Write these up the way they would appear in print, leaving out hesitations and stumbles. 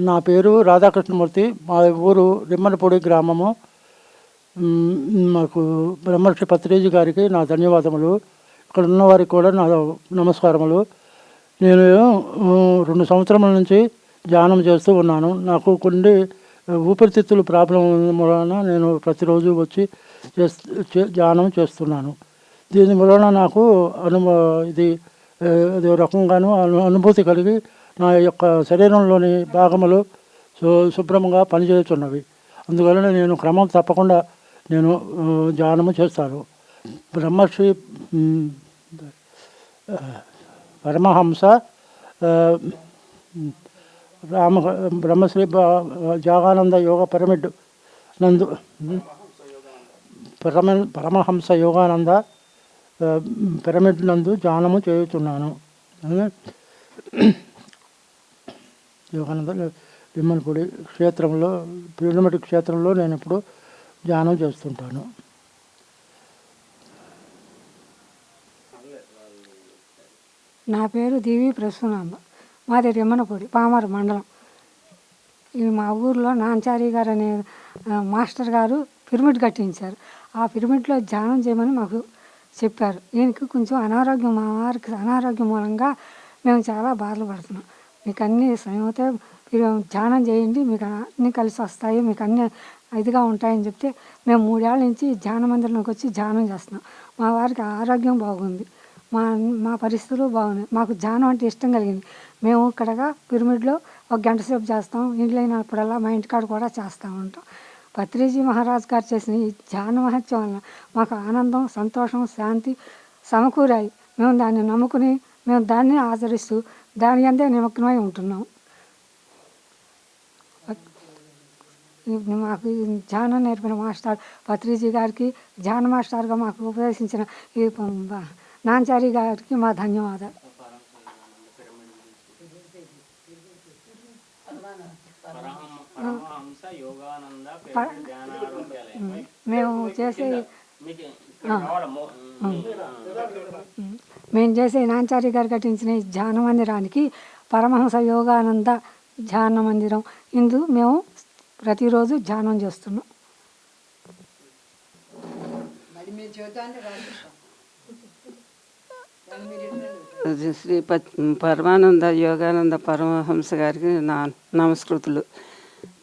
నా పేరు రాధాకృష్ణమూర్తి. మా ఊరు రిమ్మనపూడి గ్రామము. మాకు బ్రహ్మర్షి పత్రిజీ గారికి నా ధన్యవాదములు. ఇక్కడ ఉన్నవారికి కూడా నా నమస్కారములు. నేను 2 సంవత్సరముల నుంచి ధ్యానం చేస్తూ ఉన్నాను. నాకు కొన్ని ఊపిరితిత్తుల ప్రాబ్లం వలన నేను ప్రతిరోజు వచ్చి ధ్యానం చేస్తున్నాను. దీని వలన నాకు ఇది రకంగాను అనుభూతి కలిగి నా యొక్క శరీరంలోని భాగములు శుభ్రంగా పనిచేస్తున్నవి. అందువలన నేను క్రమం తప్పకుండా నేను ధ్యానము చేస్తాను. బ్రహ్మశ్రీ పరమహంస బ్రహ్మశ్రీ జాగానంద యోగ పిరమిడ్ నందు పరమహంస యోగానంద పిరమిడ్ నందు ధ్యానము చేస్తున్నాను. యోగానంద లిమ్మనపూడి క్షేత్రంలో పిరమిడ్ క్షేత్రంలో నేను ఇప్పుడు ధ్యానం చేస్తుంటాను. నా పేరు దేవి ప్రసూనాంబ. మాది రిమ్మనపూడి పామరు మండలం. ఈ మా ఊర్లో నాంచారి గారు అనే మాస్టర్ గారు పిరమిడ్ కట్టించారు. ఆ పిరమిడ్లో ధ్యానం చేయమని మాకు చెప్పారు. దీనికి కొంచెం అనారోగ్యం, మా వారికి అనారోగ్యం మూలంగా మేము చాలా బాధలు పడుతున్నాం. మీకు అన్నీ సమయమైతే మీరు ధ్యానం చేయండి, మీకు అన్నీ కలిసి వస్తాయి, మీకు అన్నీ ఇదిగా ఉంటాయని చెప్తే మేము 3 ఏళ్ళ నుంచి ధ్యాన మందిరంలోకి వచ్చి ధ్యానం చేస్తున్నాం. మా వారికి ఆరోగ్యం బాగుంది, మా పరిస్థితులు బాగున్నాయి. మాకు ధ్యానం అంటే ఇష్టం కలిగింది. మేము ఇక్కడగా పిరమిడ్లో 1 గంట సేపు చేస్తాం. ఇంట్లోనప్పుడల్లా మా ఇంటికాడ కూడా చేస్తూ ఉంటాం. పత్రిజీ మహారాజ్ గారు చేసిన ఈ ధ్యాన మహత్యం వల్ల మాకు ఆనందం, సంతోషం, శాంతి సమకూరాయి. మేము దాన్ని నమ్ముకుని మేము దాన్ని ఆచరిస్తూ దాని అందే నిమగ్నమై ఉంటున్నాం. మాకు ధ్యానం నేర్పిన మాస్టర్ పత్రిజీ గారికి, ధ్యాన మాస్టర్గా మాకు ఉపదేశించిన ఈ నాంచారి గారికి మా ధన్యవాదాలు. మేము చేసే నాంచారి గారు కట్టించిన ఈ ధ్యాన మందిరానికి పరమహంస యోగానంద ధ్యాన మందిరం ఇందు మేము ప్రతిరోజు ధ్యానం చేస్తున్నాం. శ్రీ పరమానంద యోగానంద పరమహంస గారికి నా నమస్కృతులు.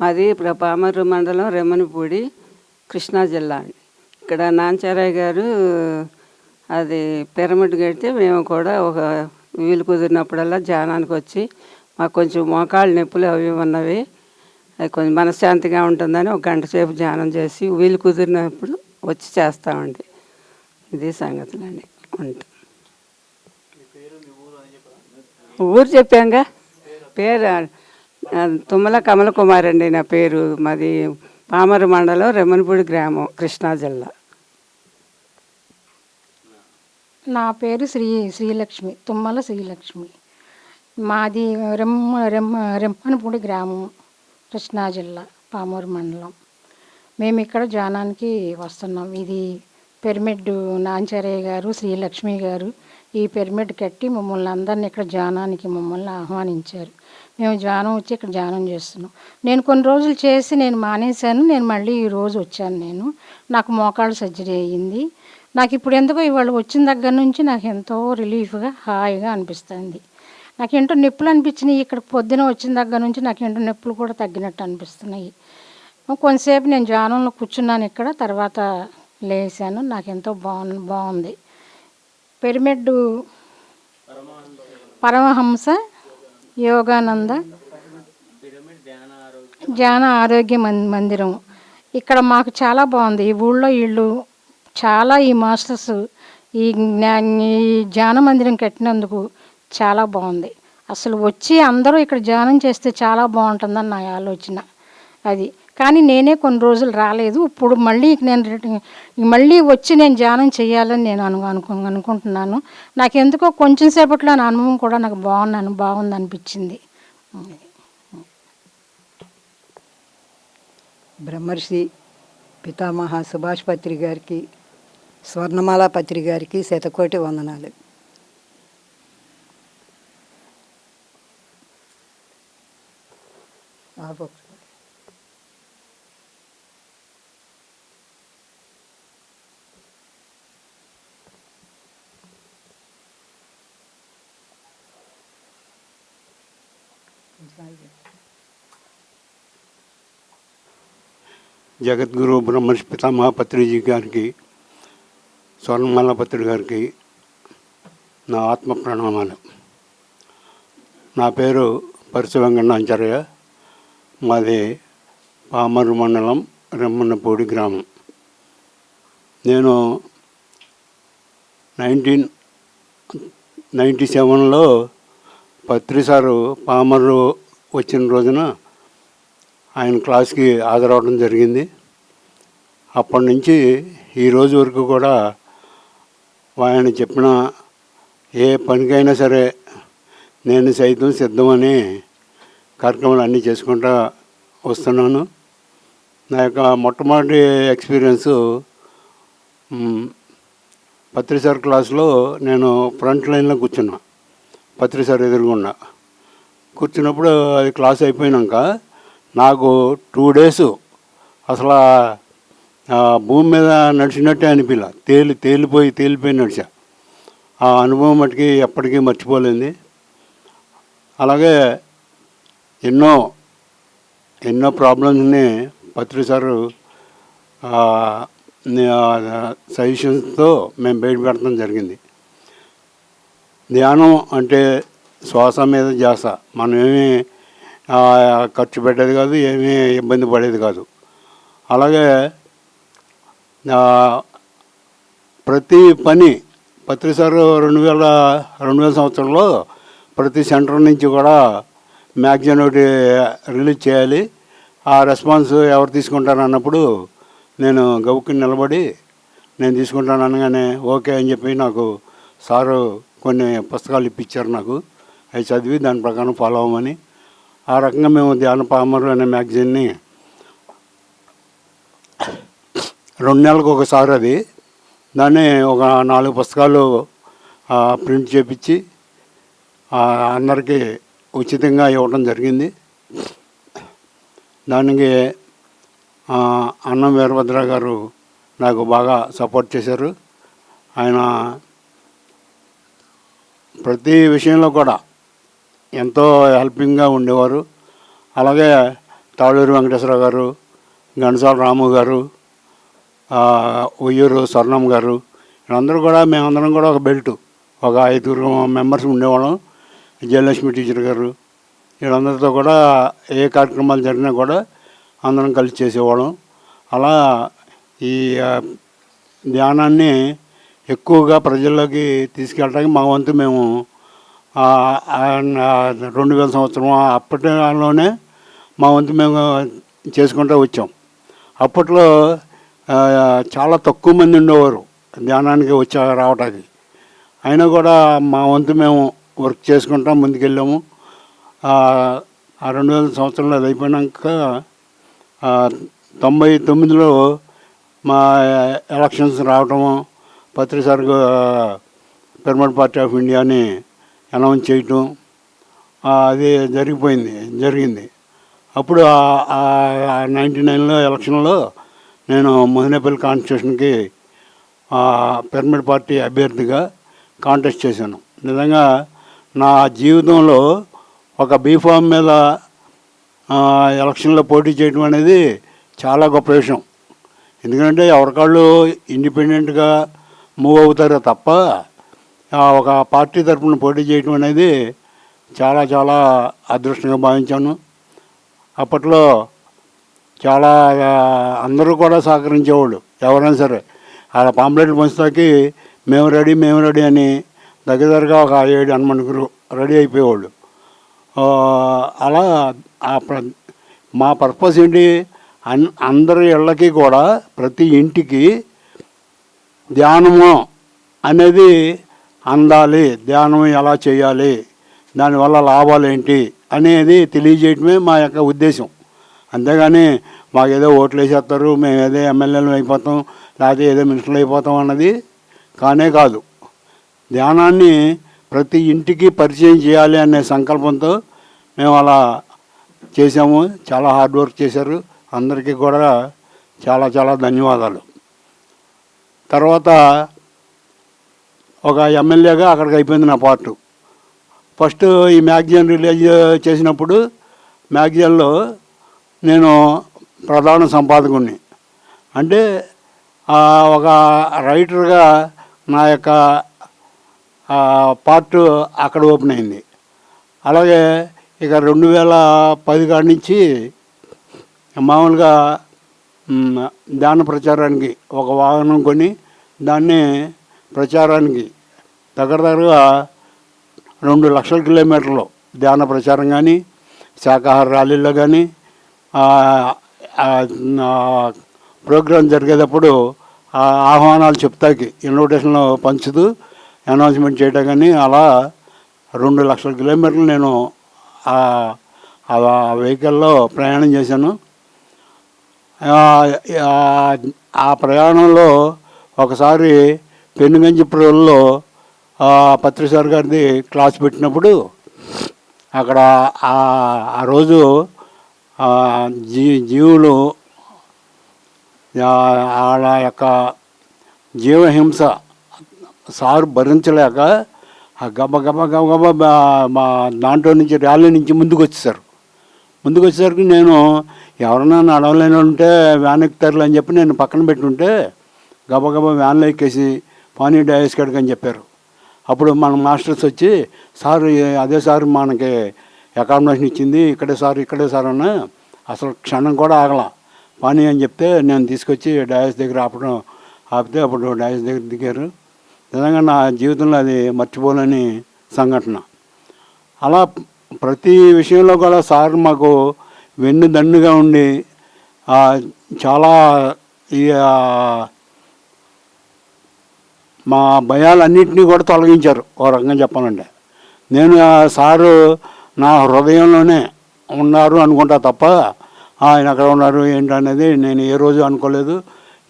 మాది పామరు మండలం రెమ్మనపూడి, కృష్ణా జిల్లా. ఇక్కడ నాంచారయ్య గారు అది పిరమిడ్ కడితే మేము కూడా ఒక వీలు కుదిరినప్పుడల్లా ధ్యానానికి వచ్చి మాకు కొంచెం మోకాళ్ళ నొప్పులు అవి ఉన్నవి, అది కొంచెం మనశ్శాంతిగా ఉంటుందని 1 గంట సేపు ధ్యానం చేసి వీలు కుదిరినప్పుడు వచ్చి చేస్తామండి. ఇది సంగతులండి. ఉంటాం. ఊరు చెప్పాంగా. పేరు తుమ్మల కమల కుమార్ అండి నా పేరు. మాది పామరు మండలం రెమ్మనపూడి గ్రామం, కృష్ణా జిల్లా. నా పేరు శ్రీలక్ష్మి, తుమ్మల శ్రీలక్ష్మి. మాది రెమ్మనపూడి గ్రామం, కృష్ణా జిల్లా, పామూరు మండలం. మేము ఇక్కడ ధ్యానానికి వస్తున్నాం. ఇది పిరమిడ్ నాంచారయ్య గారు, శ్రీలక్ష్మి గారు ఈ పిరమిడ్ కట్టి మమ్మల్ని అందరినీ ఇక్కడ ధ్యానానికి మమ్మల్ని ఆహ్వానించారు. మేము ధ్యానం వచ్చి ఇక్కడ ధ్యానం చేస్తున్నాం. నేను కొన్ని రోజులు చేసి నేను మానేశాను. నేను మళ్ళీ ఈరోజు వచ్చాను. నాకు మోకాళ్ళ సర్జరీ అయ్యింది. నాకు ఇప్పుడు ఎందుకో ఇవాళ వచ్చిన దగ్గర నుంచి నాకు ఎంతో రిలీఫ్గా, హాయిగా అనిపిస్తుంది. నాకేంటో నొప్పులు అనిపించినాయి. ఇక్కడ పొద్దున వచ్చిన దగ్గర నుంచి నాకేంటో నొప్పులు కూడా తగ్గినట్టు అనిపిస్తున్నాయి. కొంతసేపు నేను ధ్యానంలో కూర్చున్నాను ఇక్కడ, తర్వాత లేచాను. నాకెంతో బాగుంది. పిరమిడ్ పరమహంస యోగానంద ధ్యాన ఆరోగ్య మందిరం ఇక్కడ మాకు చాలా బాగుంది. ఈ ఊళ్ళో వీళ్ళు చాలా ఈ మాస్టర్స్ ఈ ధ్యాన మందిరం కట్టినందుకు చాలా బాగుంది. అసలు వచ్చి అందరూ ఇక్కడ ధ్యానం చేస్తే చాలా బాగుంటుందని నా ఆలోచన అది. కానీ నేనే కొన్ని రోజులు రాలేదు. ఇప్పుడు మళ్ళీ వచ్చి నేను ధ్యానం చేయాలని నేను అనుకుంటున్నాను. నాకెందుకో కొంచెం సేపట్లో నా అనుభవం కూడా నాకు బాగుంది అనిపించింది. బ్రహ్మర్షి పితామహ సుభాష్ పత్రి గారికి, స్వర్ణమాల పత్రి గారికి శతకోటి వందనాలు. ఆపు. జగద్గురు బ్రహ్మర్షి పితామహ పత్రిజీ గారికి, స్వర్ణమాల పత్రి గారికి నా ఆత్మ ప్రణామాలు. నా పేరు పరిసి వెంకటాచార్య. మాది పామరు మండలం, రెమ్మన్నపూడి గ్రామం. నేను 1997లో పత్రి సారు పామరు వచ్చిన రోజున ఆయన క్లాస్కి హాజరవడం జరిగింది. అప్పటి నుంచి ఈ రోజు వరకు కూడా ఆయన చెప్పిన ఏ పనికైనా సరే నేను సైతం సిద్ధమని కార్యక్రమాలు అన్నీ చేసుకుంటూ వస్తున్నాను. నా యొక్క మొట్టమొదటి ఎక్స్పీరియన్సు పత్రి సార్ క్లాస్లో నేను ఫ్రంట్ లైన్లో కూర్చున్నా. పత్రి సార్ ఎదురుగుండా కూర్చున్నప్పుడు అది క్లాస్ అయిపోయినాక నాకు 2 days అసలు భూమి మీద నడిచినట్టే అనిపిల్ల. తేలిపోయి నడిచా. ఆ అనుభవం మటుకి ఎప్పటికీ మర్చిపోలేంది. అలాగే ఎన్నో ప్రాబ్లమ్స్ని పత్రి సారు సజెషన్స్తో మేము బయట పెట్టడం జరిగింది. ధ్యానం అంటే శ్వాస మీద ధ్యాస. మనం ఏమీ ఖర్చు పెట్టేది కాదు, ఏమీ ఇబ్బంది పడేది కాదు. అలాగే ప్రతి పని పత్రి సారు 2000 సంవత్సరంలో ప్రతి సెంటర్ నుంచి కూడా మ్యాగజైన్ ఒకటి రిలీజ్ చేయాలి. ఆ రెస్పాన్స్ ఎవరు తీసుకుంటారు అన్నప్పుడు నేను గవుక్కుని నిలబడి నేను తీసుకుంటాను అనగానే ఓకే అని చెప్పి నాకు సారు కొన్ని పుస్తకాలు ఇప్పించారు. నాకు అవి చదివి దాని ప్రకారం ఫాలో అవ్వమని. ఆ రకంగా మేము ధ్యాన పామరు అనే మ్యాగజైన్ని 2 నెలలకు ఒకసారి అది దాన్ని ఒక 4 పుస్తకాలు ప్రింట్ చేపించి అందరికీ ఉచితంగా ఇవ్వడం జరిగింది. దానికి అన్నం వీరభద్ర గారు నాకు బాగా సపోర్ట్ చేశారు. ఆయన ప్రతి విషయంలో కూడా ఎంతో హెల్పింగ్గా ఉండేవారు. అలాగే తాళూరు వెంకటేశ్వర గారు, ఘనసాల రాము గారు, ఉయ్యూరు స్వర్ణం గారు, వీళ్ళందరూ కూడా మేమందరం కూడా ఒక బెల్టు, ఒక 5 మెంబర్స్ ఉండేవాళ్ళం. జయలక్ష్మి టీచర్ గారు, వీళ్ళందరితో కూడా ఏ కార్యక్రమాలు జరిగినా కూడా అందరం కలిసి చేసేవాళ్ళం. అలా ఈ ధ్యానాన్ని ఎక్కువగా ప్రజల్లోకి తీసుకెళ్ళడానికి మా వంతు మేము 2000 సంవత్సరం అప్పటిలోనే మా వంతు మేము చేసుకుంటూ వచ్చాం. అప్పట్లో చాలా తక్కువ మంది ఉండేవారు ధ్యానానికి రావటానికి. అయినా కూడా మా వంతు మేము వర్క్ చేసుకుంటా ముందుకెళ్ళాము. 2000 సంవత్సరంలో అది అయిపోయినాక 99లో మా ఎలక్షన్స్ రావటము, పత్రి సార్ పిరమిడ్ పార్టీ ఆఫ్ ఇండియాని అనౌన్స్ చేయటం అది జరిగింది. అప్పుడు 99లో ఎలక్షన్లో నేను మోహినేపల్లి కాన్స్టిట్యూషన్కి పిరమిడ్ పార్టీ అభ్యర్థిగా కాంటెస్ట్ చేశాను. నిజంగా నా జీవితంలో ఒక బీఫామ్ మీద ఎలక్షన్లో పోటీ చేయడం అనేది చాలా గొప్ప విషయం. ఎందుకంటే ఎవరికాళ్ళు ఇండిపెండెంట్గా మూవ్ అవుతారో తప్ప ఒక పార్టీ తరఫున పోటీ చేయడం అనేది చాలా చాలా అదృష్టంగా భావించాను. అప్పట్లో చాలా అందరూ కూడా సహకరించేవాళ్ళు. ఎవరైనా సరే ఆ పాంప్లెట్లు పంచుతాకి మేము రెడీ అని దగ్గరగా ఒక 7-8 రెడీ అయిపోయేవాళ్ళు. అలా మా పర్పస్ ఏంటి, అందరి ఇళ్ళకి కూడా ప్రతి ఇంటికి ధ్యానము అనేది అందాలి, ధ్యానం ఎలా చేయాలి, దానివల్ల లాభాలు ఏంటి అనేది తెలియజేయటమే మా యొక్క ఉద్దేశం. అంతేగాని మాకేదో ఓట్లు వేసేస్తారు, మేము ఏదో ఎమ్మెల్యేలు అయిపోతాం, లేకపోతే ఏదో మినిస్టర్లు అయిపోతాం అన్నది కానే కాదు. ధ్యానాన్ని ప్రతి ఇంటికి పరిచయం చేయాలి అనే సంకల్పంతో మేము అలా చేసాము. చాలా హార్డ్ వర్క్ చేశారు. అందరికీ కూడా చాలా చాలా ధన్యవాదాలు. తర్వాత ఒక ఎమ్మెల్యేగా అక్కడికి అయిపోయింది నా పార్ట్. ఫస్ట్ ఈ మ్యాగజైన్ రిలీజ్ చేసినప్పుడు మ్యాగజైన్లో నేను ప్రధాన సంపాదకుడిని. అంటే ఒక రైటర్గా నా యొక్క పార్ట్ అక్కడ ఓపెన్ అయింది. అలాగే ఇక 2010 కాడి నుంచి మామూలుగా ధ్యాన ప్రచారానికి ఒక వాహనం కొని దాన్ని ప్రచారానికి దగ్గరగా 2 లక్షల కిలోమీటర్లు ధ్యాన ప్రచారం కానీ, శాకాహార ర్యాలీల్లో కానీ, ప్రోగ్రాం జరిగేటప్పుడు ఆహ్వానాలు చెప్తాకి ఇన్విటేషన్లు పంచుతూ అనౌన్స్మెంట్ చేయడం కానీ, అలా 2 లక్షల కిలోమీటర్లు నేను ఆ వెహికల్లో ప్రయాణం చేశాను. ఆ ప్రయాణంలో ఒకసారి పెనుగంచిప్రోల్లో పత్రిసార్ గారిది క్లాస్ పెట్టినప్పుడు అక్కడ ఆ రోజు జీవులు వాళ్ళ యొక్క జీవహింస సారు భరించలేక గబ గబ గబ గబ మా దాంట్లో నుంచి ర్యాలీ నుంచి ముందుకు వచ్చేసరికి నేను ఎవరన్నా నడవలేని ఉంటే వ్యాన్ ఎక్కుతారులే అని చెప్పి నేను పక్కన పెట్టుంటే గబగబా వ్యాన్లో ఎక్కేసి పానీ డయాస్ కాడికి అని చెప్పారు. అప్పుడు మన మాస్టర్స్ వచ్చి, సార్ అదే సార్ మనకి అకామిడేషన్ ఇచ్చింది, ఇక్కడే సార్ అన్న అసలు క్షణం కూడా ఆగల పానీ అని చెప్తే నేను తీసుకొచ్చి డయాస్ దగ్గర ఆపితే అప్పుడు డయాస్ దగ్గర దిగారు. నిజంగా నా జీవితంలో అది మర్చిపోలేని సంఘటన. అలా ప్రతి విషయంలో కూడా సార్ మాకు వెన్నుదన్నుగా ఉండి చాలా మా భయాలన్నింటినీ కూడా తొలగించారు. ఓ రకంగా చెప్పాలంటే నేను సారు నా హృదయంలోనే ఉన్నారు అనుకుంటా తప్ప ఆయన అక్కడ ఉన్నారు ఏంటనేది నేను ఏ రోజు అనుకోలేదు.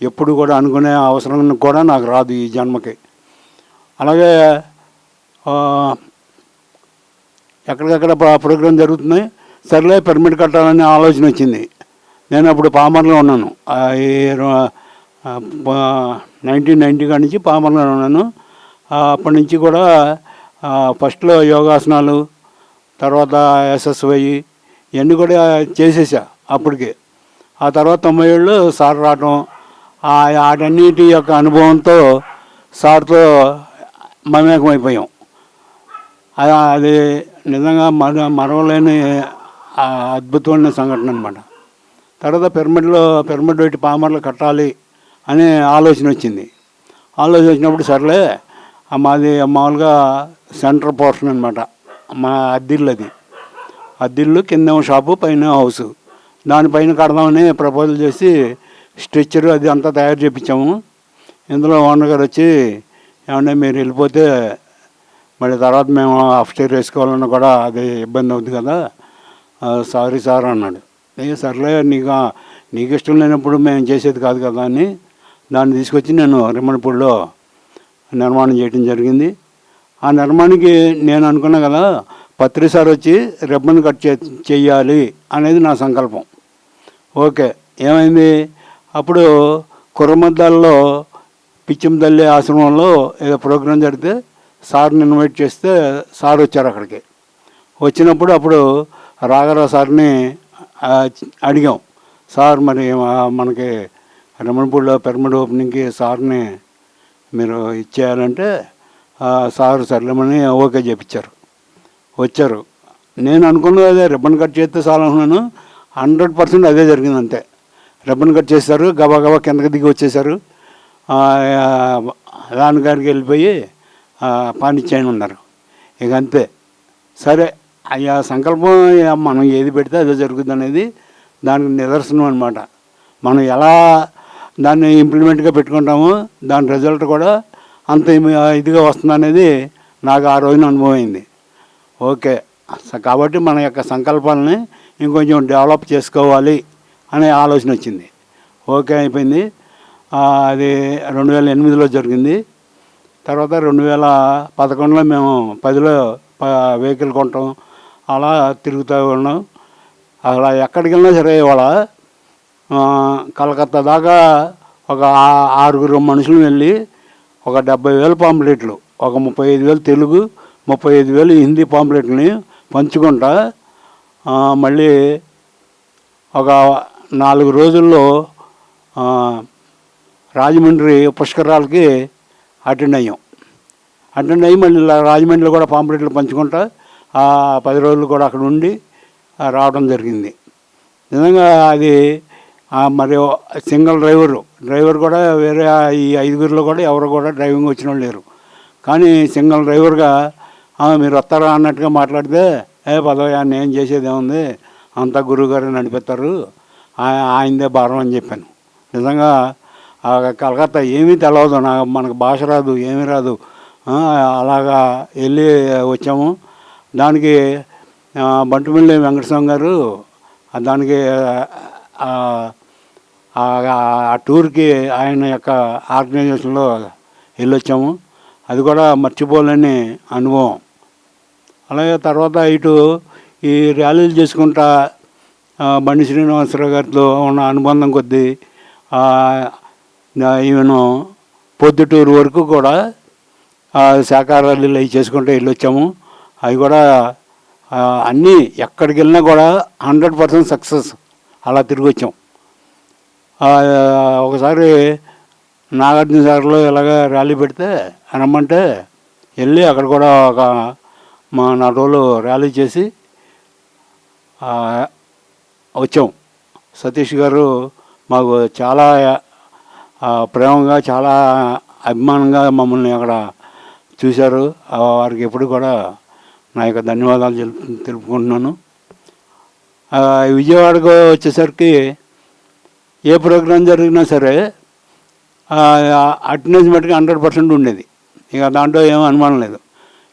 ఎప్పుడు కూడా అనుకునే అవసరం కూడా నాకు రాదు ఈ జన్మకి. అలాగే ఎక్కడికక్కడ ప్రోగ్రాం జరుగుతున్నాయి, సర్లే పిరమిడ్ కట్టాలనే ఆలోచన వచ్చింది. నేను అప్పుడు పామర్లో ఉన్నాను. 1990 కాడి నుంచి పామర్లో ఉన్నాను. అప్పటి నుంచి కూడా ఫస్ట్లో యోగాసనాలు, తర్వాత SSY ఇవన్నీ కూడా చేసేసా అప్పటికి. ఆ తర్వాత 97లో సార్ రావటం, వాటన్నిటి యొక్క అనుభవంతో సార్తో మమేకమైపోయాం. అది నిజంగా మరవలేని అద్భుతమైన సంఘటన అనమాట. తర్వాత పిరమిడ్ పెట్టి పామర్లు కట్టాలి అనే ఆలోచన వచ్చినప్పుడు సర్లే మాది మామూలుగా సెంటర్ పోర్షన్ అనమాట. మా అద్దిల్లు కింద షాపు పైన హౌసు, దానిపైన కడదామని ప్రపోజల్ చేసి స్ట్రక్చర్ అది అంతా తయారు చేయించాము. ఇందులో ఓనర్ గారు వచ్చి, ఏమన్నా మీరు వెళ్ళిపోతే మళ్ళీ తర్వాత మేము అప్స్టైర్ వేసుకోవాలన్నా కూడా అది ఇబ్బంది అవుతుంది కదా, సారీ సార్ అన్నాడు. సర్లే నీకు ఇష్టం లేనప్పుడు మేము చేసేది కాదు కదా అని దాన్ని తీసుకొచ్చి నేను రిమ్మడిపూడిలో నిర్మాణం చేయడం జరిగింది. ఆ నిర్మాణానికి నేను అనుకున్నా కదా, పత్రి సార్ వచ్చి రిబ్బన్ కట్ చెయ్యాలి అనేది నా సంకల్పం. ఓకే, ఏమైంది, అప్పుడు కుర్రమద్దాల్లో పిచ్చంతల్లి ఆశ్రమంలో ఏదో ప్రోగ్రాం జరిగితే సార్ని ఇన్వైట్ చేస్తే సార్ వచ్చారు అక్కడికి. వచ్చినప్పుడు అప్పుడు రాఘరావు సార్ని అడిగాం, సార్ మరి మనకి రమణపూడిలో పిరమిడ్ ఓపెనింగ్కి సార్ని మీరు ఇచ్చేయాలంటే సార్ సర్లేమని ఓకే చెప్పించారు. వచ్చారు. నేను అనుకున్నది అదే, రిబ్బన్ కట్ చేస్తే చాలు అనుకున్నాను. 100% అదే జరిగింది. అంతే, రిబ్బన్ కట్ చేశారు, గబా కిందకి దిగి వచ్చేసారు. రాణగారికి వెళ్ళిపోయి పాండిచ్చేయని ఉన్నారు. ఇక అంతే. సరే, అయ్యా సంకల్పం మనం ఏది పెడితే అదే జరుగుతుంది అనేది దానికి నిదర్శనం అనమాట. మనం ఎలా దాన్ని ఇంప్లిమెంట్గా పెట్టుకుంటామో దాని రిజల్ట్ కూడా అంత ఇదిగా వస్తుంది అనేది నాకు ఆ రోజున అనుభవం అయింది. ఓకే, కాబట్టి మన యొక్క సంకల్పాలని ఇంకొంచెం డెవలప్ చేసుకోవాలి అనే ఆలోచన వచ్చింది. ఓకే అయిపోయింది. అది 2008లో జరిగింది. తర్వాత 2011లో మేము 10లో వెహికల్ కొనటం, అలా తిరుగుతూ ఉన్నాం. అలా ఎక్కడికి వెళ్ళినా సరే ఇవాళ కలకత్తా దాకా ఒక 6 మనుషులు వెళ్ళి ఒక 70,000 పాంప్లెట్లు, ఒక 35,000 తెలుగు, 35,000 హిందీ పాంప్లెట్ని పంచుకుంటా మళ్ళీ ఒక 4 రోజుల్లో రాజమండ్రి పుష్కరాలకి అటెండ్ అయ్యి మళ్ళీ రాజమండ్రిలో కూడా పాంప్లెట్లు పంచుకుంటా 10 రోజులు కూడా అక్కడ ఉండి రావడం జరిగింది. నిజంగా అది మరి సింగిల్ డ్రైవర్ కూడా వేరే ఈ 5గురిలో కూడా ఎవరు కూడా డ్రైవింగ్ వచ్చిన వాళ్ళు లేరు. కానీ సింగిల్ డ్రైవర్గా మీరు వస్తారా అన్నట్టుగా మాట్లాడితే పదవయా నేను చేసేది ఏముంది, అంతా గురువుగారు నడిపిస్తారు, ఆయనదే భారం అని చెప్పాను. నిజంగా కలకత్తా ఏమీ తెలియదు, మనకు భాష రాదు, ఏమీ రాదు. అలాగా వెళ్ళి వచ్చాము. దానికి బంటుమిల్లి వెంకటస్వామి గారు దానికి ఆ టూర్కి ఆయన యొక్క ఆర్గనైజేషన్లో వెళ్ళొచ్చాము. అది కూడా మర్చిపోలేని అనుభవం. అలాగే తర్వాత ఇటు ఈ ర్యాలీలు చేసుకుంటా బండి శ్రీనివాసరావు గారితో ఉన్న అనుబంధం కొద్దీ ఈవెన్ పొద్దుటూరు వరకు కూడా శాఖా ర్యాలీలు అవి చేసుకుంటూ వెళ్ళొచ్చాము. అవి కూడా అన్నీ ఎక్కడికి వెళ్ళినా కూడా 100% సక్సెస్. అలా తిరిగి వచ్చాం. ఒకసారి నాగార్జున సాగర్లో ఇలాగ ర్యాలీ పెడితే రమ్మంటే వెళ్ళి అక్కడ కూడా ఒక 4 రోజులు ర్యాలీ చేసి వచ్చాం. సతీష్ గారు మాకు చాలా ప్రేమగా, చాలా అభిమానంగా మమ్మల్ని అక్కడ చూశారు. వారికి ఎప్పుడు కూడా నా యొక్క ధన్యవాదాలు తెలుపుకుంటున్నాను. విజయవాడకు వచ్చేసరికి ఏ ప్రోగ్రాం జరిగినా సరే అటెండెన్స్ మట్టుకు 100% ఉండేది. ఇక దాంట్లో ఏమీ అనుమానం లేదు.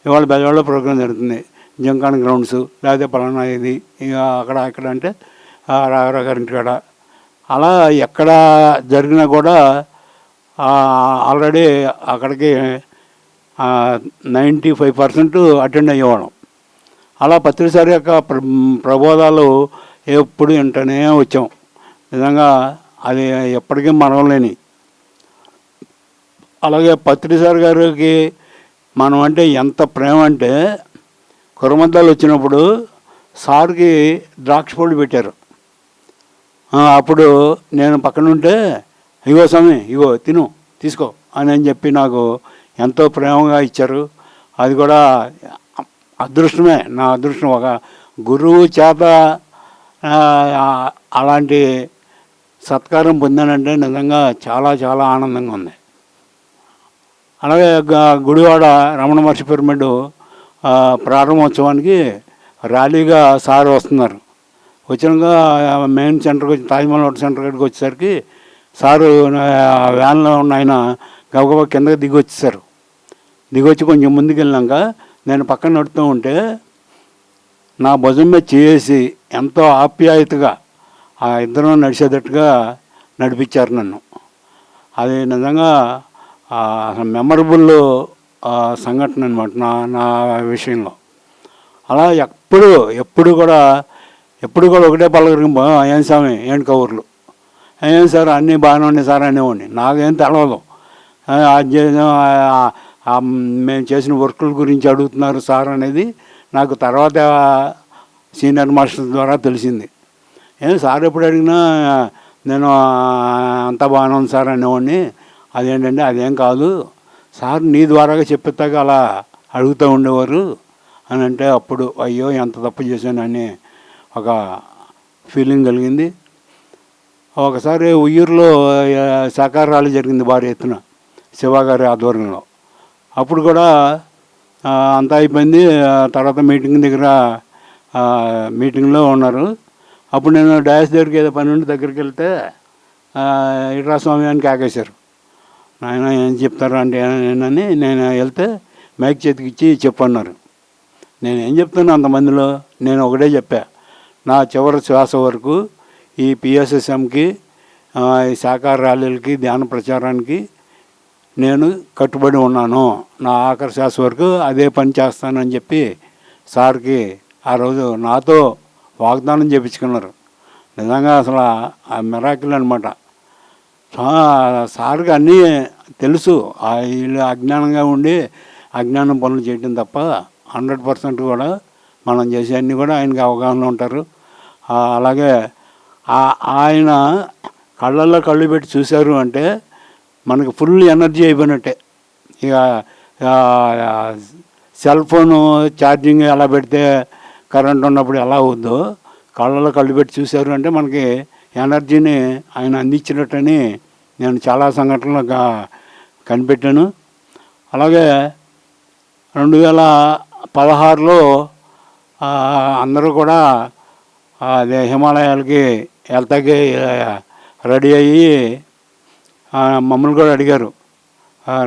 ఇవాళ బెజవాడలో ప్రోగ్రాం జరుగుతుంది, జంకాన్ గ్రౌండ్స్, లేకపోతే పలానా ఇది, ఇక అక్కడ ఇక్కడ అంటే రాఘరావు గారి ఇంటికాడ, అలా ఎక్కడ జరిగినా కూడా ఆల్రెడీ అక్కడికి 95% అటెండ్ అయ్యేవాళ్ళం. అలా పత్రిసారి యొక్క ప్రబోధాలు ఎప్పుడు వింటూనే వచ్చాం. నిజంగా అది ఎప్పటికీ మరవలేని. అలాగే పత్రిసారి గారికి మనం అంటే ఎంత ప్రేమ అంటే, కురమద్దాలు వచ్చినప్పుడు సార్కి ద్రాక్ష పళ్ళు పెట్టారు. అప్పుడు నేను పక్కన ఉంటే, ఇగో స్వామి ఇగో తిను తీసుకో అని చెప్పి నాకు ఎంతో ప్రేమగా ఇచ్చారు. అది కూడా అదృష్టమే, నా అదృష్టం. ఒక గురువు చేత అలాంటి సత్కారం పొందానంటే నిజంగా చాలా చాలా ఆనందంగా ఉంది. అలాగే గుడివాడ రమణ మహర్షి పిరమిడ్ ప్రారంభోత్సవానికి ర్యాలీగా సార్ వస్తున్నారు. వచ్చినాక మెయిన్ సెంటర్కి వచ్చి తాజ్మహల్ హోటల్ సెంటర్ కాడికి వచ్చేసరికి సారు వ్యాన్లో ఉన్న ఆయన గబగబా కిందకి దిగొచ్చి కొంచెం ముందుకు వెళ్ళాక నేను పక్కన నడుతూ ఉంటే నా భుజం మీద చేసి ఎంతో ఆప్యాయతగా ఆ ఇద్దరం నడిచేటట్టుగా నడిపించారు నన్ను. అది నిజంగా మెమరబుల్ సంఘటన అనమాట నా విషయంలో. అలా ఎప్పుడు కూడా ఒకటే పలకరింపు, ఏం స్వామి ఏంటి కబుర్లు, ఏం సార్ అన్నీ బాగానే ఉన్నాయి సార్ అనేవాడిని. నాకేం తెలవదు. మేము చేసిన వర్కుల గురించి అడుగుతున్నారు సార్ అనేది నాకు తర్వాత సీనియర్ మాస్టర్ ద్వారా తెలిసింది. సార్ ఎప్పుడు అడిగినా నేను అంతా బాగానే ఉంది సార్ అనేవాడిని. అదేంటంటే అదేం కాదు సార్, నీ ద్వారాగా చెప్పేస్తాక అలా అడుగుతూ ఉండేవారు అని అంటే, అప్పుడు అయ్యో ఎంత తప్పు చేశానని ఒక ఫీలింగ్ కలిగింది. ఒకసారి ఉయ్యూరులో శాఖా ర్యాలీ జరిగింది భారీ ఎత్తున శివగారి ఆధ్వర్యంలో. అప్పుడు కూడా అంతా అయిపోయింది. తర్వాత మీటింగ్లో ఉన్నారు. అప్పుడు నేను డాష్ దగ్గరికి ఏదో పని ఉండి దగ్గరికి వెళ్తే ఇట్రా స్వామి అని కాకేశారు. ఆయన ఏం చెప్తారు అంటే అని నేను వెళ్తే మైక్ చేతికి ఇచ్చి చెప్పన్నారు. నేను ఏం చెప్తాను అంతమందిలో, నేను ఒకటే చెప్పా, నా చివరి శ్వాస వరకు ఈ పిఎస్ఎస్ఎంకి, ఈ శాఖా ర్యాలీలకి, ధ్యాన ప్రచారానికి నేను కట్టుబడి ఉన్నాను. నా ఆఖరి శ్వాస వరకు అదే పని చేస్తానని చెప్పి సార్కి ఆ రోజు నాతో వాగ్దానం చేయించుకున్నారు. నిజంగా అసలు ఆ మిరాకిల్ అనమాట. సార్కి అన్నీ తెలుసు. వీళ్ళు అజ్ఞానంగా ఉండి అజ్ఞానం పనులు చేయటం తప్ప 100% కూడా మనం చేసే అన్నీ కూడా ఆయనకి అవగాహన ఉంటారు. అలాగే ఆయన కళ్ళల్లో కళ్ళు పెట్టి చూశారు అంటే మనకి ఫుల్ ఎనర్జీ అయిపోయినట్టే. ఇక సెల్ ఫోను ఛార్జింగ్ ఎలా పెడితే కరెంట్ ఉన్నప్పుడు ఎలా అవుద్దో కళ్ళలో కళ్ళు పెట్టి చూశారు అంటే మనకి ఎనర్జీని ఆయన అందించినట్టని నేను చాలా సంఘటనలు కనిపెట్టాను. అలాగే 2016లో అందరూ కూడా అదే హిమాలయాలకి వెళ్తాకి రెడీ అయ్యి మమ్మల్ని కూడా అడిగారు,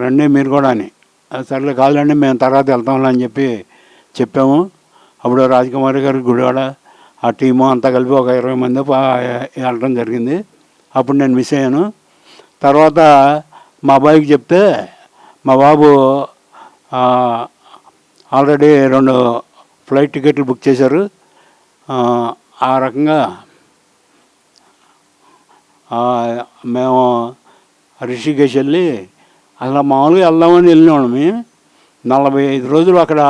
రండి మీరు కూడా అని. సర్లే కాదులండి మేము తర్వాత వెళ్తాంలే అని చెప్పాము. అప్పుడు రాజకుమారి గారి గుడివాడ ఆ టీము అంతా కలిపి ఒక 20 మంది వెళ్ళడం జరిగింది. అప్పుడు నేను మిస్ అయ్యాను. తర్వాత మా అబ్బాయికి చెప్తే మా బాబు ఆల్రెడీ 2 ఫ్లైట్ టికెట్లు బుక్ చేశారు. ఆ రకంగా మేము రిషికేశ్ వెళ్ళి అసలు మామూలుగా వెళ్దామని వెళ్ళినాము. 45 రోజులు అక్కడ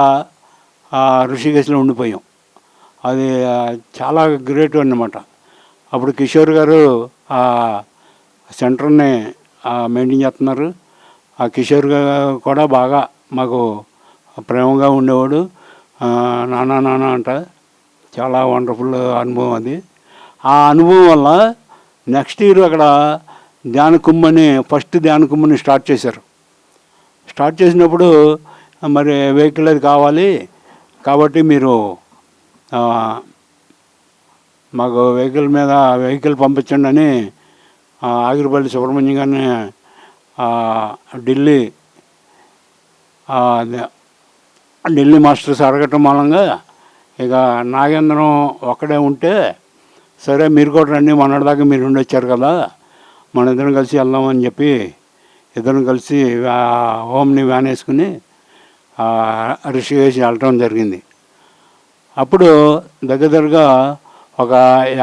రిషికేశ్లో ఉండిపోయాం. అది చాలా గ్రేట్ అన్నమాట. అప్పుడు కిషోర్ గారు ఆ సెంటర్ని మెయింటైన్ చేస్తున్నారు. ఆ కిషోర్ గారు కూడా బాగా మాకు ప్రేమగా ఉండేవాడు. నాన్న అంట. చాలా వండర్ఫుల్ అనుభవం అది. ఆ అనుభవం వల్ల నెక్స్ట్ ఇయర్ అక్కడ ధ్యాన కుంభని ఫస్ట్ ధ్యాన కుంభని స్టార్ట్ చేశారు. స్టార్ట్ చేసినప్పుడు మరి వెహికల్ అది కావాలి కాబట్టి మీరు మాకు వెహికల్ పంపించండి అని ఆగిరిపల్లి సుబ్రహ్మణ్యం గారిని ఢిల్లీ మాస్టర్స్ అడగటం మూలంగా ఇక నాగేంద్రం ఒక్కడే ఉంటే, సరే మీరు కూడా రండి, మొన్నటిదాకా మీరు ఉండి వచ్చారు కదా, మన ఇద్దరం కలిసి వెళ్దామని చెప్పి ఇద్దరం కలిసి ఓమ్ని వ్యాన్ వేసుకుని రిషికేశ్ వెళ్ళటం జరిగింది. అప్పుడు దగ్గరగా ఒక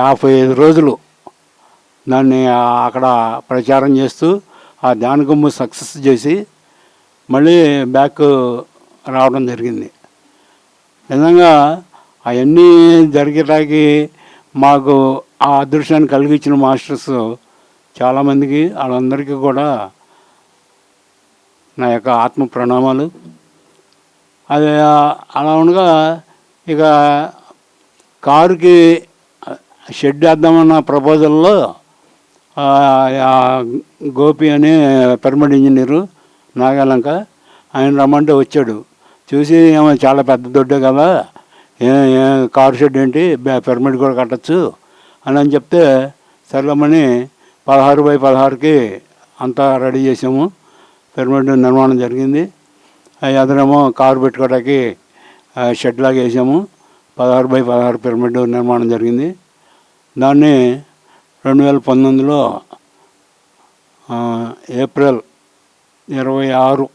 55 రోజులు దాన్ని అక్కడ ప్రచారం చేస్తూ ఆ ధ్యాన కుంభ సక్సెస్ చేసి మళ్ళీ బ్యాక్ రావడం జరిగింది. నిజంగా అవన్నీ జరిగేటానికి మాకు ఆ అదృష్టాన్ని కలిగించిన మాస్టర్స్ చాలామందికి, వాళ్ళందరికీ కూడా నా యొక్క ఆత్మ ప్రణామాలు. అది అలా ఉండగా ఇక కారుకి షెడ్ వేద్దామన్న ప్రపోజల్లో గోపి అని పిరమిడ్ ఇంజనీరు నాగాలంక ఆయన రమ్మంటే వచ్చాడు. చూసి ఏమో చాలా పెద్ద దొడ్డే కదా, కారు షెడ్ ఏంటి, పిరమిడ్ కూడా కట్టచ్చు అని చెప్తే సర్లమని 16x16కి అంతా రెడీ చేసాము. పిరమిడ్ నిర్మాణం జరిగింది. ఎదురేమో కారు పెట్టుకోవడానికి షెడ్ లాగా వేసాము. 16x16 పిరమిడ్ నిర్మాణం జరిగింది. దాన్ని 2019లో ఏప్రిల్ 26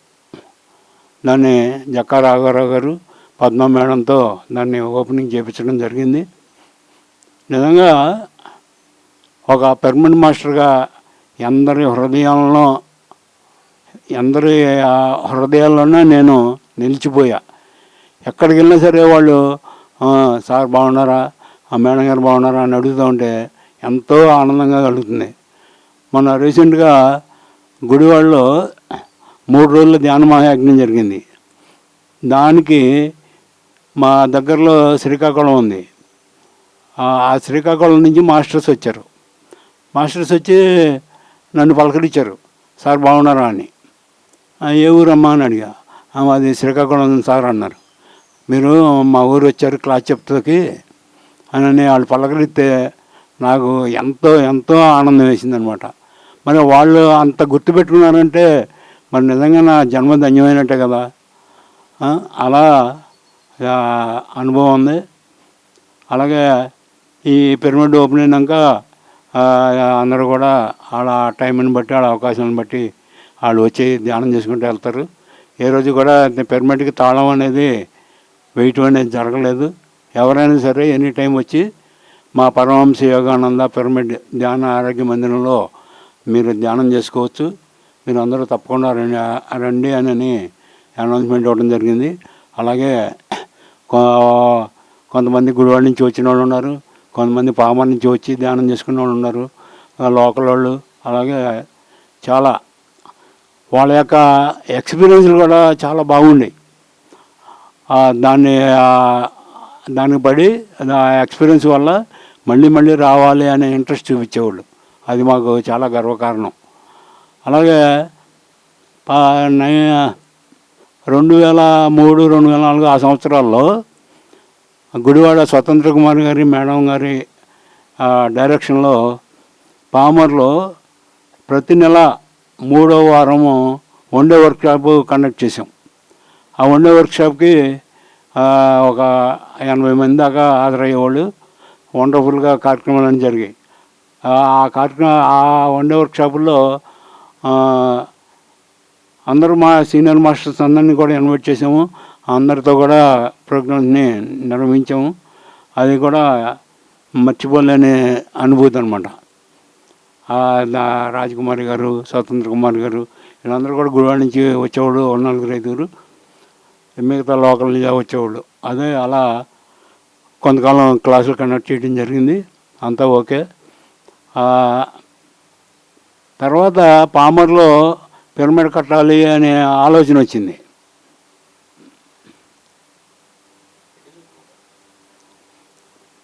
దాన్ని జక్కా రాఘవరావు గారు పద్మ మేడంతో దాన్ని ఓపెనింగ్ చేయించడం జరిగింది. నిజంగా ఒక పిరమిడ్ మాస్టర్గా అందరి హృదయాల్లోనే నేను నిలిచిపోయా. ఎక్కడికి వెళ్ళినా సరే వాళ్ళు సార్ బాగున్నారా, ఆ మేడం గారు బాగున్నారా అని అడుగుతూ ఉంటే ఎంతో ఆనందంగా కలుగుతుంది. మొన్న రీసెంట్గా గుడివాడలో 3 రోజుల ధ్యాన మహాయజ్ఞం జరిగింది. దానికి మా దగ్గరలో శ్రీకాకుళం ఉంది. ఆ శ్రీకాకుళం నుంచి మాస్టర్స్ వచ్చారు. మాస్టర్స్ వచ్చి నన్ను పలకరించారు, సార్ బాగున్నారా అని. ఏ ఊరమ్మా అని అడిగా. అది శ్రీకాకుళం సార్ అన్నారు. మీరు మా ఊరు వచ్చారు క్లాస్ చెప్తాకి అని వాళ్ళు పలకరిస్తే నాకు ఎంతో ఎంతో ఆనందం వేసిందనమాట. మరి వాళ్ళు అంత గుర్తుపెట్టుకున్నారంటే మరి నిజంగా నా జన్మ ధన్యమైనట్టే కదా. అలా అనుభవం ఉంది. అలాగే ఈ పిరమిడ్ ఓపెన్ అయినాక అందరూ కూడా వాళ్ళ టైంని బట్టి వాళ్ళ అవకాశాలను బట్టి వాళ్ళు వచ్చి ధ్యానం చేసుకుంటూ వెళ్తారు. ఏ రోజు కూడా పిరమిడ్కి తాళం అనేది వేయటం అనేది జరగలేదు. ఎవరైనా సరే ఎనీ టైం వచ్చి మా పరమహంస యోగానంద పిరమిడ్ ధ్యాన ఆరోగ్య మందిరంలో మీరు ధ్యానం చేసుకోవచ్చు. మీరు అందరూ తప్పకుండా రండి అని అనౌన్స్మెంట్ ఇవ్వడం జరిగింది. అలాగే కొంతమంది గుడివాడ నుంచి వచ్చిన వాళ్ళు ఉన్నారు, కొంతమంది పామర్ నుంచి వచ్చి ధ్యానం చేసుకునే వాళ్ళు ఉన్నారు, లోకల్ వాళ్ళు. అలాగే చాలా వాళ్ళ యొక్క ఎక్స్పీరియన్స్లు కూడా చాలా బాగుండి దానికి పడి ఆ ఎక్స్పీరియన్స్ వల్ల మళ్ళీ మళ్ళీ రావాలి అనే ఇంట్రెస్ట్ చూపించేవాళ్ళు. అది మాకు చాలా గర్వకారణం. అలాగే 2003, 2004 ఆ సంవత్సరాల్లో గుడివాడ స్వతంత్ర కుమార్ గారి మేడం గారి డైరెక్షన్లో పామర్లో ప్రతి నెల 3వ వారము వన్డే వర్క్షాప్ కండక్ట్ చేసాం. ఆ వన్డే వర్క్షాప్కి ఒక 80 మంది దాకా హాజరయ్యేవాళ్ళు. వండర్ఫుల్గా కార్యక్రమాలు జరిగాయి. ఆ వన్డే వర్క్షాపుల్లో అందరూ మా సీనియర్ మాస్టర్స్ అందరినీ కూడా ఇన్వైట్ చేసాము. అందరితో కూడా ప్రోగ్రామ్ని నిర్వహించాము. అది కూడా మర్చిపోలేని అనుభూతి అనమాట. రాజకుమారి గారు, స్వతంత్ర కుమార్ గారు వీళ్ళందరూ కూడా గుడివాడ నుంచి వచ్చేవాళ్ళు, 4-5 మిగతా లోకల్ నుంచి వచ్చేవాళ్ళు. అదే అలా కొంతకాలం క్లాసులు కండక్ట్ చేయడం జరిగింది. అంతా ఓకే. తర్వాత పామర్లో పిరమిడ్ కట్టాలి అనే ఆలోచన వచ్చింది.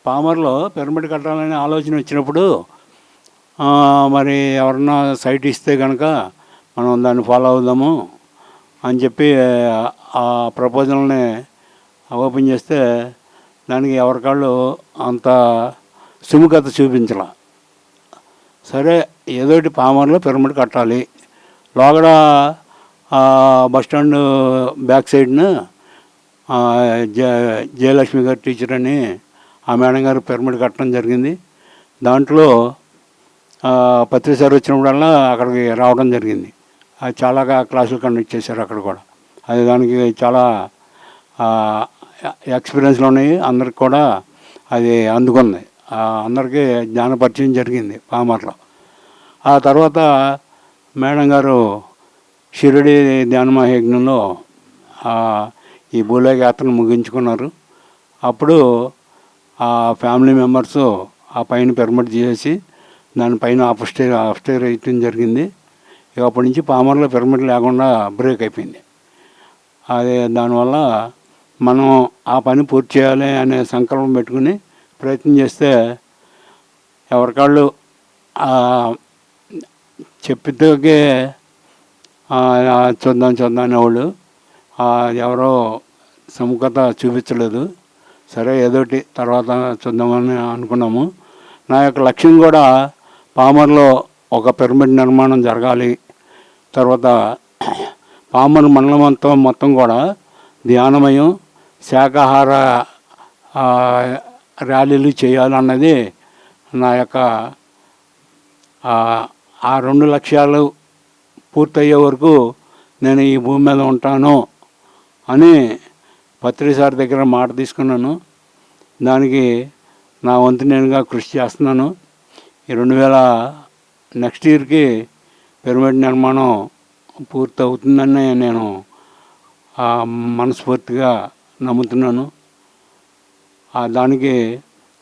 పామర్లో పిరమిడ్ కట్టాలనే ఆలోచన వచ్చినప్పుడు మరి ఎవరన్నా సైట్ ఇస్తే కనుక మనం దాన్ని ఫాలో అవుదాము అని చెప్పి ఆ ప్రపోజల్ని ఓపెన్ చేస్తే దానికి ఎవరికాళ్ళు అంత సుముఖత చూపించాల. సరే ఏదోటి పామర్లో పిరమిడ్ కట్టాలి. లోగడ బస్టాండ్ బ్యాక్ సైడ్న జయలక్ష్మి గారు టీచర్ అని ఆ మేడం గారు పిరమిడ్ కట్టడం జరిగింది. దాంట్లో పత్రి సార్ వచ్చినప్పుడల్లా అక్కడికి రావడం జరిగింది. అది చాలా క్లాసులు కండక్ట్ చేశారు అక్కడ కూడా. అది దానికి చాలా ఎక్స్పీరియన్స్లు ఉన్నాయి. అందరికి కూడా అది అందుకుంది. అందరికీ జ్ఞానపరిచయం జరిగింది పామర్లో. ఆ తర్వాత మేడం గారు షిరిడి ధ్యాన మహాయజ్ఞంలో ఈ భూలోక యాత్రను ముగించుకున్నారు. అప్పుడు ఆ ఫ్యామిలీ మెంబర్స్ ఆ పైన పిరమిడ్ చేసి దానిపైన అప్స్టైర్ వేయటం జరిగింది. ఇక అప్పటి నుంచి పామర్లో పిరమిడ్ లేకుండా బ్రేక్ అయిపోయింది. అదే దానివల్ల మనం ఆ పని పూర్తి చేయాలి అనే సంకల్పం పెట్టుకుని ప్రయత్నం చేస్తే ఎవరికాళ్ళు చెప్పితే చూద్దాం అనేవాళ్ళు. ఎవరో సముఖత చూపించలేదు. సరే ఏదోటి తర్వాత చూద్దామని అనుకున్నాము. నా యొక్క లక్ష్యం కూడా పామర్లో ఒక పిరమిడ్ నిర్మాణం జరగాలి. తర్వాత పామర్ మండలం మొత్తం కూడా ధ్యానమయం, శాకాహార ర్యాలీలు చేయాలన్నది నా యొక్క ఆ 2 లక్ష్యాలు పూర్తయ్యే వరకు నేను ఈ భూమి మీద ఉంటాను అని పత్రి సార్ దగ్గర మాట తీసుకున్నాను. దానికి నా వంతు నేనుగా కృషి చేస్తున్నాను. ఈ 2000 నెక్స్ట్ ఇయర్కి పిరమిడ్ నిర్మాణం పూర్తవుతుందని నేను మనస్ఫూర్తిగా నమ్ముతున్నాను. దానికి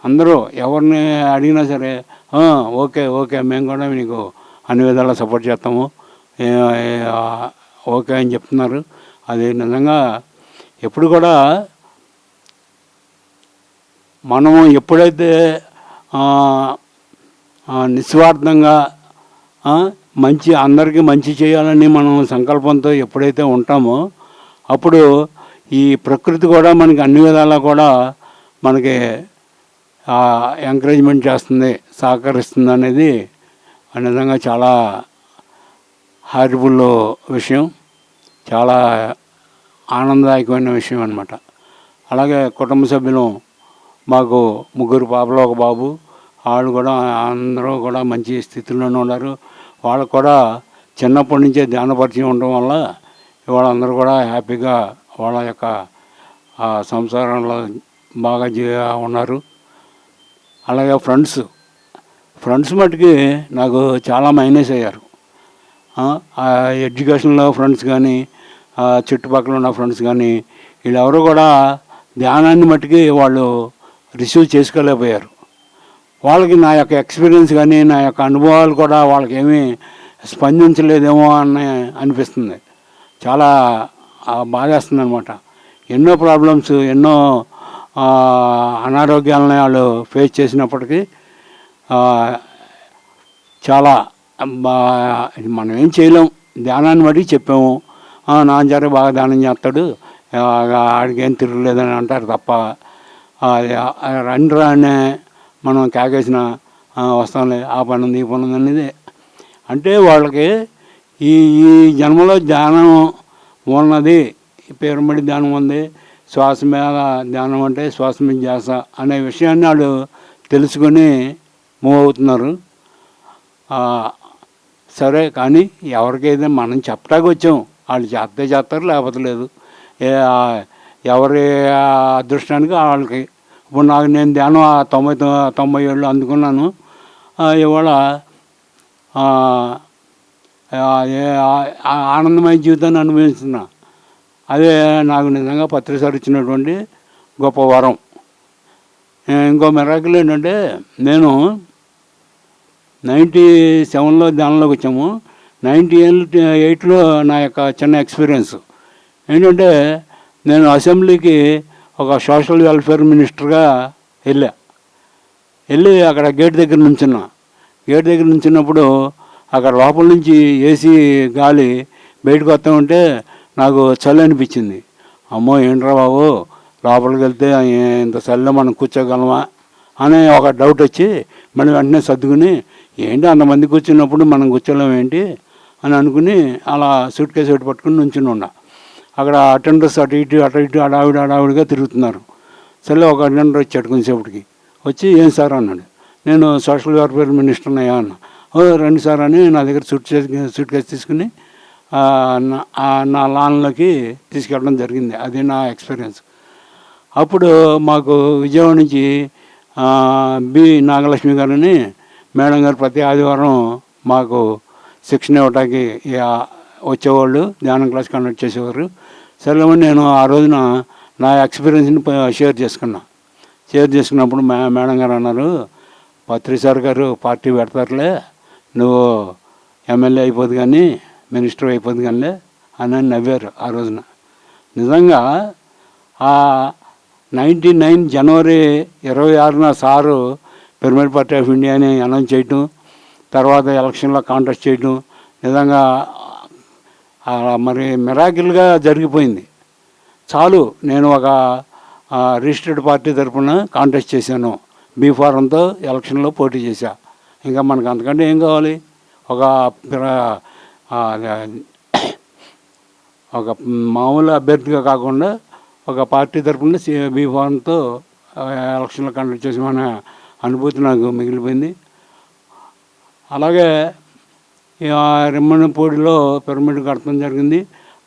అందరూ ఎవరిని అడిగినా సరే ఓకే మేము కూడా మీకు అన్ని విధాలా సపోర్ట్ చేస్తాము ఓకే అని చెప్తున్నారు. అది నిజంగా ఎప్పుడు కూడా మనము ఎప్పుడైతే నిస్వార్థంగా అందరికీ మంచి చేయాలని మనం సంకల్పంతో ఎప్పుడైతే ఉంటామో అప్పుడు ఈ ప్రకృతి కూడా మనకి అన్ని విధాలా కూడా మనకి ఎంకరేజ్మెంట్ చేస్తుంది, సహకరిస్తుంది అనేది నిజంగా చాలా హారిబుల్ విషయం, చాలా ఆనందదాయకమైన విషయం అన్నమాట. అలాగే కుటుంబ సభ్యులు మాకు 3 పాపలు 1 బాబు, వాళ్ళు కూడా అందరూ కూడా మంచి స్థితిలోనే ఉన్నారు. వాళ్ళకు కూడా చిన్నప్పటి నుంచే ధ్యాన పరిచయం ఉండడం వల్ల వాళ్ళందరూ కూడా హ్యాపీగా వాళ్ళ యొక్క సంసారంలో బాగా ఉన్నారు. అలాగే ఫ్రెండ్స్ మట్టుకి నాకు చాలా మైనస్ అయ్యారు. ఆ ఎడ్యుకేషన్లో ఫ్రెండ్స్ కానీ, చుట్టుపక్కల ఉన్న ఫ్రెండ్స్ కానీ, వీళ్ళెవరూ కూడా ధ్యానాన్ని మట్టుకి వాళ్ళు రిసీవ్ చేసుకోలేకపోయారు. వాళ్ళకి నా యొక్క ఎక్స్పీరియన్స్ కానీ, నా యొక్క అనుభవాలు కూడా వాళ్ళకి ఏమీ స్పందించలేదేమో అని అనిపిస్తుంది. చాలా బాధేస్తుంది అనమాట. ఎన్నో ప్రాబ్లమ్స్, ఎన్నో అనారోగ్యాలని వాళ్ళు ఫేస్ చేసినప్పటికీ చాలా మనం ఏం చేయలేం. ధ్యానాన్ని బట్టి చెప్పాము, నాన్నగారు బాగా ధ్యానం చేస్తాడు, ఆడికి ఏం తిరగలేదని అంటారు తప్ప రండి అనే మనం కేకేసిన వస్తాంలే, ఆ పని ఉంది ఈ పని ఉంది అనేది. అంటే వాళ్ళకి ఈ జన్మలో ధ్యానం ఉన్నది, పిరమిడ్ ధ్యానం ఉంది, శ్వాస మీద ధ్యానం అంటే శ్వాస మీద ధ్యాస అనే విషయాన్ని వాళ్ళు తెలుసుకొని మూవ్ అవుతున్నారు. సరే, కానీ ఎవరికైతే మనం చెప్పడానికి వచ్చాం, వాళ్ళు చేస్తే చేస్తారు, లేకపోతే లేదు. ఎవరి అదృష్టానికి వాళ్ళకి. ఇప్పుడు నేను ధ్యానం 90 ఏళ్ళు అందుకున్నాను. ఇవాళ ఆనందమయ జీవితాన్ని అనుభవిస్తున్నా. అదే నాకు నిజంగా పత్రిసారి ఇచ్చినటువంటి గొప్ప వరం. ఇంకో మిరాకిల్ ఏంటంటే, నేను 97లో ధ్యానంలోకి వచ్చాము. 98లో నా యొక్క చిన్న ఎక్స్పీరియన్స్ ఏంటంటే, నేను అసెంబ్లీకి ఒక సోషల్ వెల్ఫేర్ మినిస్టర్గా వెళ్ళి అక్కడ గేట్ దగ్గర నుంచున్నప్పుడు అక్కడ లోపల నుంచి ఏసీ గాలి బయటకు వస్తూ ఉంటే నాకు చలి అనిపించింది. అమ్మో ఏంట్రా బాబు, లోపలికి వెళ్తే ఇంత చలిలో మనం కూర్చోగలమా అనే ఒక డౌట్ వచ్చి మళ్ళీ వెంటనే సర్దుకుని, ఏంటి అంతమంది కూర్చున్నప్పుడు మనం కూర్చోలేం ఏంటి అని అనుకుని అలా సూట్ కేసు ఒకటి పట్టుకుని నుంచుని ఉన్నా. అక్కడ అటెండర్స్ అటు ఇటు అడావిడిగా తిరుగుతున్నారు. సరే, ఒక అటెండర్ వచ్చాడు కొంచెంసేపటికి. వచ్చి ఏం సార్ అన్నాడు. నేను సోషల్ వెల్ఫేర్ మినిస్టర్ని అయ్యా అన్న. రండి సార్ అని నా దగ్గర సూట్ కేసు తీసుకుని నా లాన్లోకి తీసుకెళ్ళడం జరిగింది. అది నా ఎక్స్పీరియన్స్. అప్పుడు మాకు విజయవాడ నుంచి బి నాగలక్ష్మి గారని మేడం గారు ప్రతి ఆదివారం మాకు శిక్షణ ఇవ్వటానికి వచ్చేవాళ్ళు, ధ్యానం క్లాస్ కండక్ట్ చేసేవారు. సరేమని నేను ఆ రోజున నా ఎక్స్పీరియన్స్ని షేర్ చేసుకున్నప్పుడు మేడం గారు అన్నారు, పత్రిసార్ గారు పార్టీ పెడతారులే, నువ్వు ఎమ్మెల్యే అయిపోదు కానీ మినిస్టర్ అయిపోదు కానీ అని నవ్వారు ఆ రోజున. నిజంగా 99 జనవరి 26న sir pyramid party of India అని అనౌన్స్ చేయటం, తర్వాత ఎలక్షన్లో కాంటెస్ట్ చేయటం నిజంగా మరి మిరాకిల్గా జరిగిపోయింది. చాలు, నేను ఒక రిజిస్టర్డ్ పార్టీ తరఫున కాంటెస్ట్ చేశాను, బీఫారంతో ఎలక్షన్లో పోటీ చేశా. ఇంకా మనకు అంతకంటే ఏం కావాలి? ఒక మామూలు అభ్యర్థిగా కాకుండా ఒక పార్టీ తరఫున బీఫారంతో ఎలక్షన్లో కండక్ట్ చేసామనే అనుభూతి నాకు మిగిలిపోయింది. అలాగే రెమ్మనపూడిలో పిరమిడ్ కట్టడం జరిగింది.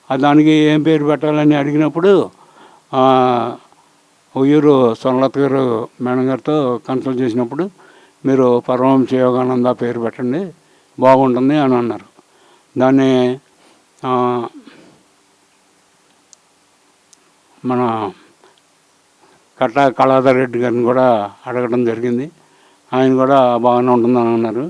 దానికి ఏం పేరు పెట్టాలని అడిగినప్పుడు ఉయ్యూరు సొనలత గారు మేడం గారితో కన్సల్ట్ చేసినప్పుడు, మీరు పరమహంస యోగానంద పేరు పెట్టండి బాగుంటుంది అని అన్నారు. దాన్ని మన కళాధర్ రెడ్డి గారిని కూడా అడగడం జరిగింది. ఆయన కూడా బాగానే ఉంటుందని అన్నారు.